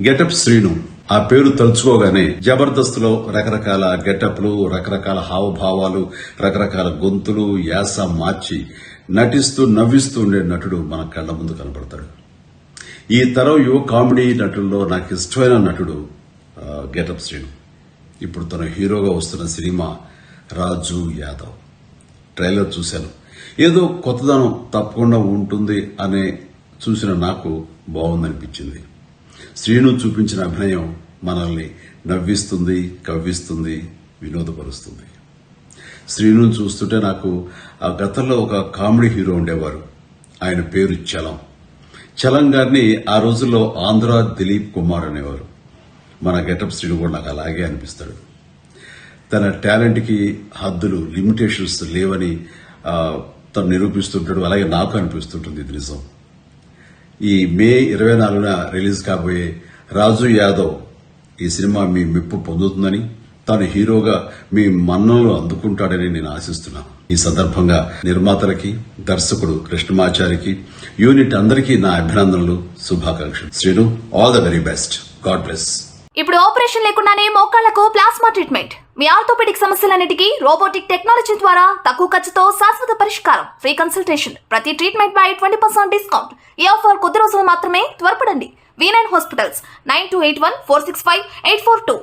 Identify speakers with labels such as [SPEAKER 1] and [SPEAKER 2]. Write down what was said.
[SPEAKER 1] Getup Srinu ఆ పేరు తలుచుకోగానే జబర్దస్త్ లో రకరకాల గెటప్లు, రకరకాల హావభావాలు, రకరకాల గొంతులు, యాస మార్చి నటిస్తూ నవ్విస్తూ ఉండే నటుడు మన కళ్ల ముందు కనబడతాడు. ఈ తరం యువ కామెడీ నటుల్లో నాకు ఇష్టమైన నటుడు గెటప్ శ్రీను. ఇప్పుడు తన హీరోగా వస్తున్న సినిమా రాజు యాదవ్. ట్రైలర్ చూశాను. ఏదో కొత్తదనం తప్పకుండా ఉంటుంది అనే చూసిన నాకు బాగుందనిపించింది. శ్రీను చూపించిన అభినయం మనల్ని నవ్విస్తుంది, కవ్విస్తుంది, వినోదపరుస్తుంది. శ్రీను చూస్తుంటే నాకు ఆ గతంలో ఒక కామెడీ హీరో ఉండేవారు. ఆయన పేరు చలం. చలం గారిని ఆ రోజుల్లో ఆంధ్ర దిలీప్ కుమార్ అనేవారు. మన గెటప్ శ్రీను కూడా నాకు అలాగే అనిపిస్తాడు. తన టాలెంట్ కి హద్దులు, లిమిటేషన్స్ లేవని తను నిరూపిస్తుంటాడు. అలాగే నాకు అనిపిస్తుంటుంది. ఇది నిజం. ఈ మే 24న రిలీజ్ కాబోయే రాజు యాదవ్ ఈ సినిమా మీ మెప్పు పొందుతుందని, తాను హీరోగా మీ మన్ననలు అందుకుంటాడని నేను ఆశిస్తున్నాను. ఈ సందర్భంగా నిర్మాతలకి, దర్శకుడు కృష్ణమాచారికి, యూనిట్ అందరికీ నా అభినందనలు, శుభాకాంక్షలు. Srinu, all the very best. God bless.
[SPEAKER 2] ఇప్పుడు ఆపరేషన్ లేకుండానే మోకాళ్లకు ప్లాస్మా ట్రీట్మెంట్. మీ ఆర్థోపెడిక్ సమస్యలన్నిటికీ రోబోటిక్ టెక్నాలజీ ద్వారా తక్కువ ఖర్చుతో శాశ్వత పరిష్కారం. Free consultation. ప్రతి ట్రీట్మెంట్ పై 20% డిస్కౌంట్. ఈ ఆఫర్ కొద్ది రోజులు మాత్రమే. త్వరపడండి. V9 hospitals 9281465842.